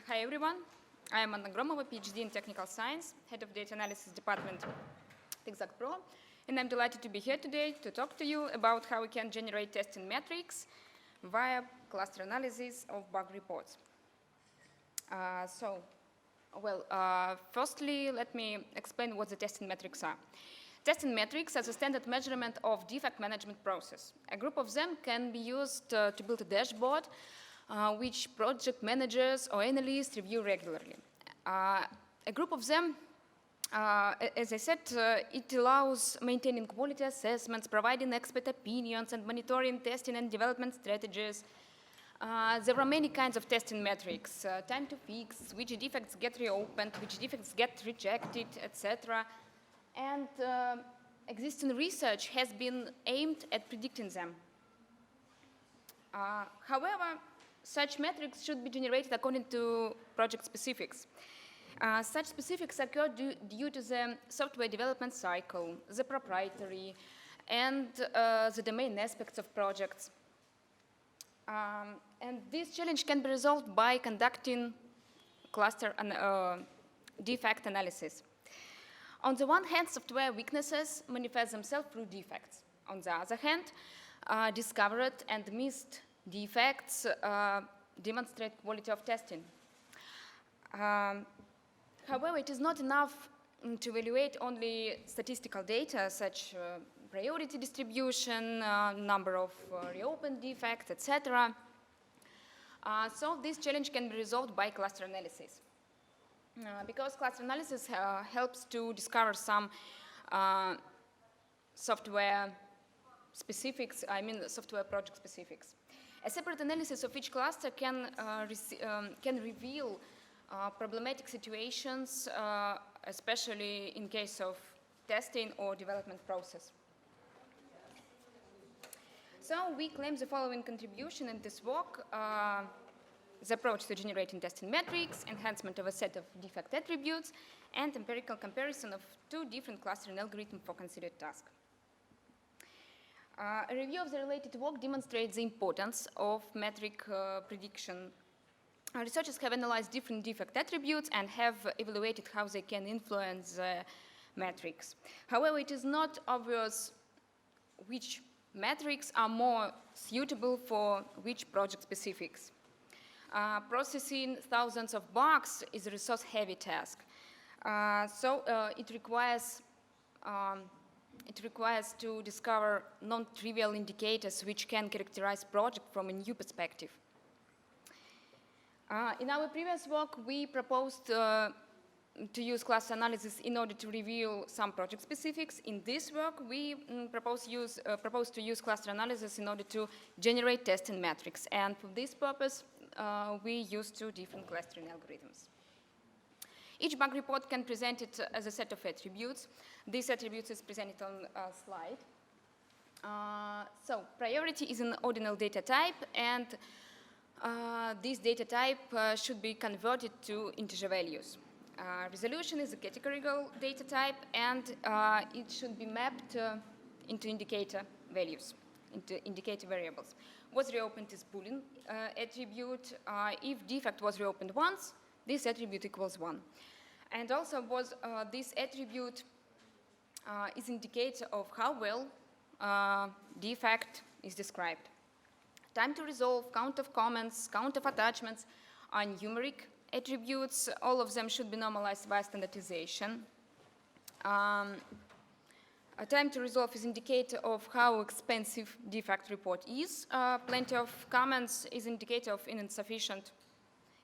Hi everyone, I am Gromova, PhD in Technical Science, Head of Data Analysis Department at Exactpro, and I'm delighted to be here today to talk to you about how we can generate testing metrics via cluster analysis of bug reports. Firstly, let me explain what the testing metrics are. Testing metrics are the standard measurement of defect management process. A group of them can be used to build a dashboard which project managers or analysts review regularly. A group of them, as I said, it allows maintaining quality assessments, providing expert opinions, and monitoring testing and development strategies. There are many kinds of testing metrics: time to fix, which defects get reopened, which defects get rejected, etc. And existing research has been aimed at predicting them. However, such metrics should be generated according to project specifics. Such specifics occur due to the software development cycle, the proprietary, and the domain aspects of projects. And this challenge can be resolved by conducting cluster defect analysis. On the one hand, software weaknesses manifest themselves through defects. On the other hand, discovered and missed defects demonstrate quality of testing. However, it is not enough to evaluate only statistical data, such priority distribution, number of reopened defects, etc. So this challenge can be resolved by cluster analysis. Because cluster analysis helps to discover some software specifics, software project specifics. A separate analysis of each cluster can reveal problematic situations, especially in case of testing or development process. So we claim the following contribution in this work: the approach to generating testing metrics, enhancement of a set of defect attributes, and empirical comparison of two different clustering algorithms for considered tasks. A review of the related work demonstrates the importance of metric prediction. Researchers have analyzed different defect attributes and have evaluated how they can influence metrics. However, it is not obvious which metrics are more suitable for which project specifics. Processing thousands of bugs is a resource-heavy task. It requires to discover non-trivial indicators which can characterize project from a new perspective. In our previous work, we proposed to use cluster analysis in order to reveal some project specifics. In this work, we propose to use cluster analysis in order to generate testing metrics. And for this purpose, we use two different clustering algorithms. Each bug report can present it as a set of attributes. These attributes is presented on a slide. So priority is an ordinal data type, and this data type should be converted to integer values. Resolution is a categorical data type, and it should be mapped into indicator values, into indicator variables. Was reopened is Boolean attribute. If defect was reopened once, this attribute equals 1. And also this attribute is indicator of how well defect is described. Time to resolve, count of comments, count of attachments are numeric attributes. All of them should be normalized by standardization. A time to resolve is indicator of how expensive defect report is. Plenty of comments is indicator of insufficient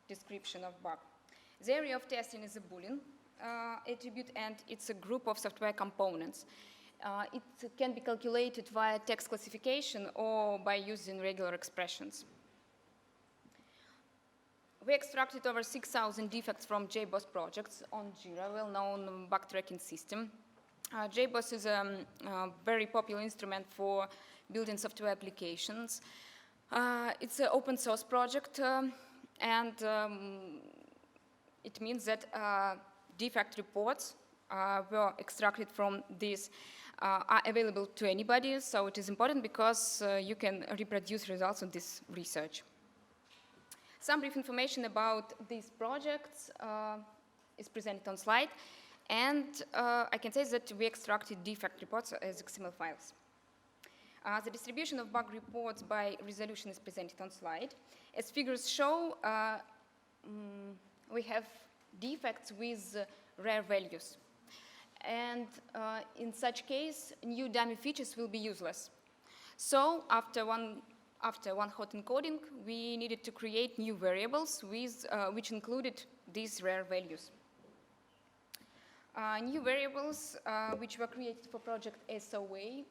description of bug. The area of testing is a Boolean attribute, and it's a group of software components. It can be calculated via text classification or by using regular expressions. We extracted over 6,000 defects from JBoss projects on Jira, well-known bug tracking system. JBoss is a very popular instrument for building software applications. It's an open source project, and it means that defect reports were extracted from this are available to anybody, so it is important because you can reproduce results of this research. Some brief information about these projects is presented on slide, and I can say that we extracted defect reports as XML files. The distribution of bug reports by resolution is presented on slide. As figures show, we have defects with rare values. And in such case, new dummy features will be useless. So after one hot encoding, we needed to create new variables with, which included these rare values. New variables which were created for project SOA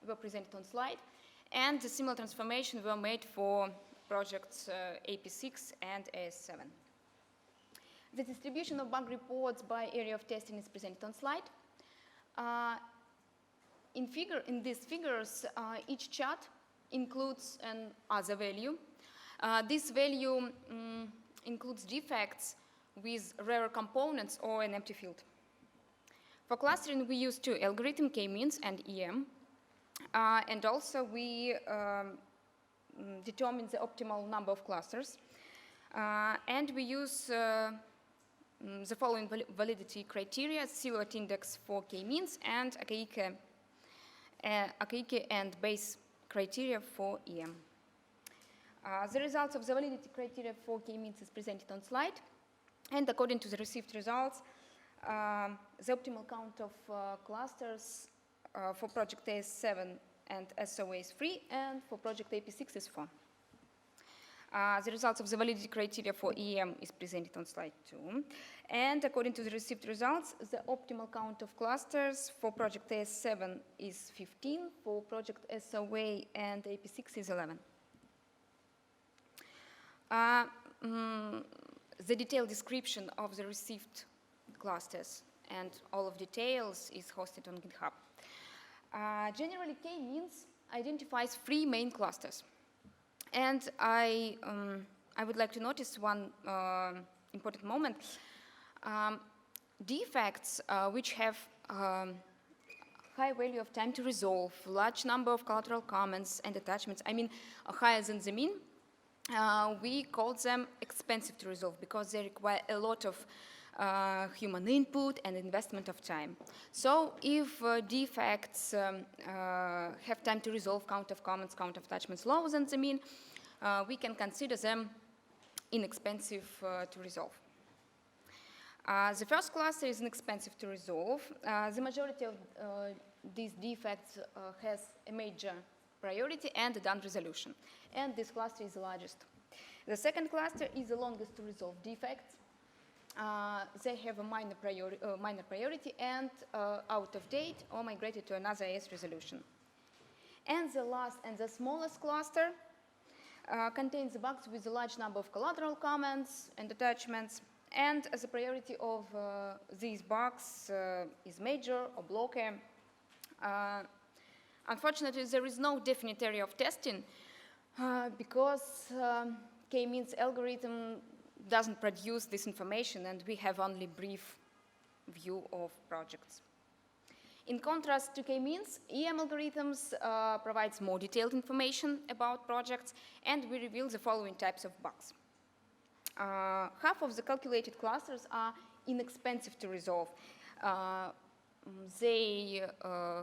were presented on slide, and the similar transformation were made for projects AP6 and AS7. The distribution of bug reports by area of testing is presented on slide. In these figures, each chart includes an other value. This value includes defects with rare components or an empty field. For clustering, we use two algorithms, k-means and EM. And also, we determine the optimal number of clusters. And we use the following validity criteria: silhouette index for k-means and Akaike and base criteria for EM. The results of the validity criteria for k-means is presented on slide. And according to the received results, the optimal count of clusters for project AS7 and SOA is 3, and for project AP6 is 4. The results of the validity criteria for EM is presented on slide 2. And according to the received results, the optimal count of clusters for project AS7 is 15, for project SOA and AP6 is 11. The detailed description of the received clusters and all of details is hosted on GitHub. Generally, k-means identifies 3 main clusters. And I would like to notice one important moment. Defects which have high value of time to resolve, large number of collateral comments and attachments, I mean higher than the mean, we call them expensive to resolve because they require a lot of human input and investment of time. So if defects have time to resolve, count of comments, count of attachments lower than the mean, we can consider them inexpensive to resolve. The first cluster is inexpensive to resolve. The majority of these defects has a major priority and a done resolution. And this cluster is the largest. The second cluster is the longest to resolve defects. They have a minor priority and out of date or migrated to another AS resolution. And the last and the smallest cluster contains bugs with a large number of collateral comments and attachments, and the priority of these bugs is major or blocker. Unfortunately, there is no definite area of testing because k-means algorithm doesn't produce this information, and we have only brief view of projects. In contrast to k-means, EM algorithms provides more detailed information about projects, and we reveal the following types of bugs. Half of the calculated clusters are inexpensive to resolve. They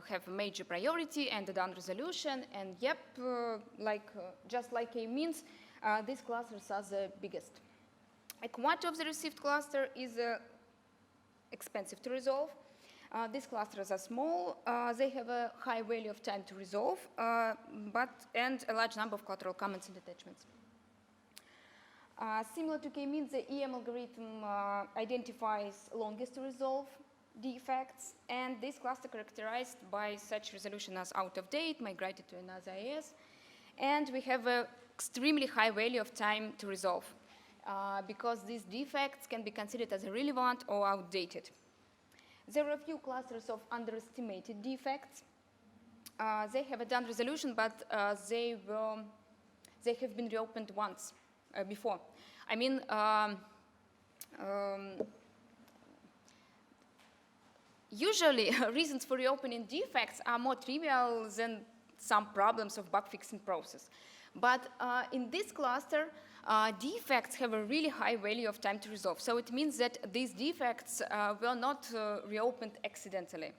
have a major priority and a done resolution, and yep, just like k-means, these clusters are the biggest. A quarter of the received cluster is expensive to resolve. These clusters are small. They have a high value of time to resolve, and a large number of collateral comments and attachments. Similar to k-means, the EM algorithm identifies longest to resolve defects, and this cluster characterized by such resolution as out of date, migrated to another AS, and we have an extremely high value of time to resolve. Because these defects can be considered as irrelevant or outdated. There are a few clusters of underestimated defects. They have a done resolution, but they have been reopened once before. I mean, usually reasons for reopening defects are more trivial than some problems of bug fixing process. But in this cluster, defects have a really high value of time to resolve. So it means that these defects were not reopened accidentally.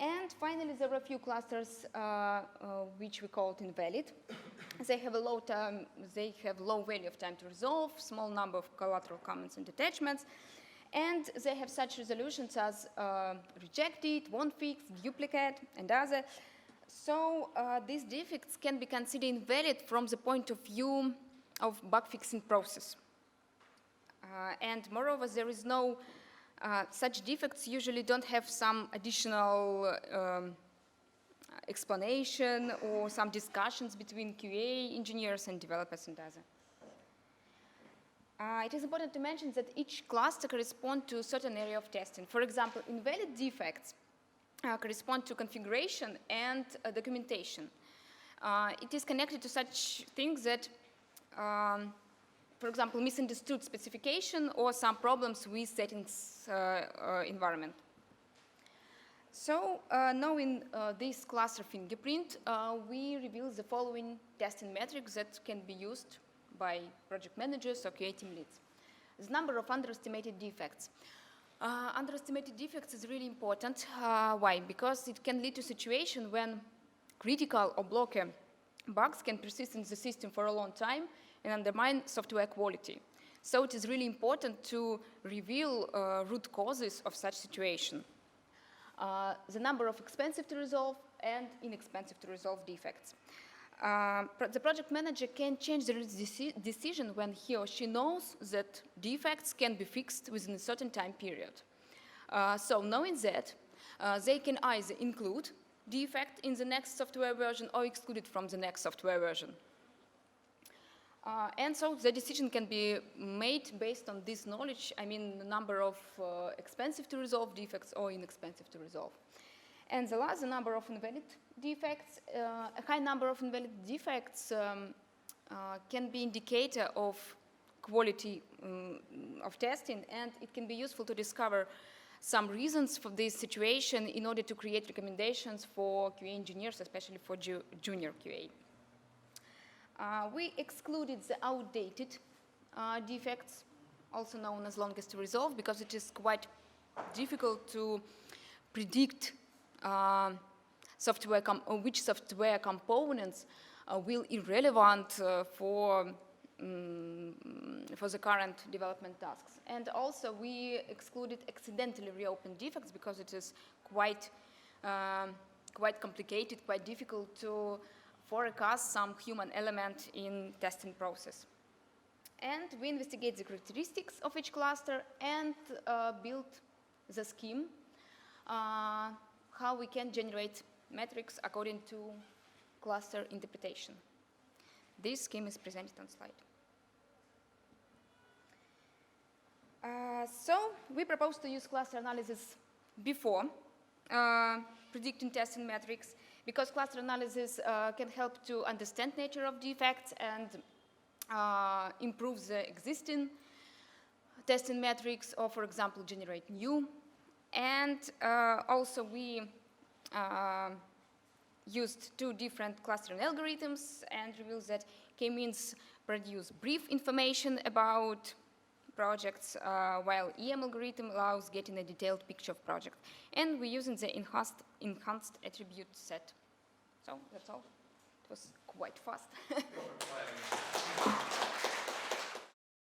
And finally, there are a few clusters which we called invalid. They have low value of time to resolve, small number of collateral comments and detachments, and they have such resolutions as rejected, won't fix, duplicate, and other. So these defects can be considered invalid from the point of view of bug fixing process. And moreover, there is no such defects usually don't have some additional explanation or some discussions between QA engineers and developers and others. It is important to mention that each cluster corresponds to a certain area of testing. For example, invalid defects correspond to configuration and documentation. It is connected to such things that for example, misunderstood specification or some problems with settings environment. So knowing this cluster fingerprint, we reveal the following testing metrics that can be used by project managers or QA team leads. The number of underestimated defects. Underestimated defects is really important. Why? Because it can lead to a situation when critical or blocker bugs can persist in the system for a long time and undermine software quality. So it is really important to reveal root causes of such situation. The number of expensive to resolve and inexpensive to resolve defects. The project manager can change the decision when he or she knows that defects can be fixed within a certain time period. So knowing that, they can either include defect in the next software version or exclude it from the next software version. And so the decision can be made based on this knowledge, I mean the number of expensive to resolve defects or inexpensive to resolve. And the last, the number of invalid defects. A high number of invalid defects can be indicator of quality of testing, and it can be useful to discover some reasons for this situation in order to create recommendations for QA engineers, especially for junior QA. We excluded the outdated defects, also known as longest to resolve, because it is quite difficult to predict which software components will be irrelevant for the current development tasks. And also we excluded accidentally reopened defects because it is quite complicated, quite difficult to forecast some human element in testing process. And we investigate the characteristics of each cluster and build the scheme how we can generate metrics according to cluster interpretation. This scheme is presented on slide. So we propose to use cluster analysis before predicting testing metrics, because cluster analysis can help to understand nature of defects and improve the existing testing metrics, or for example generate new. And also we used two different clustering algorithms and revealed that k-means produce brief information about projects, while EM algorithm allows getting a detailed picture of project. And we're using the enhanced attribute set. So that's all. It was quite fast.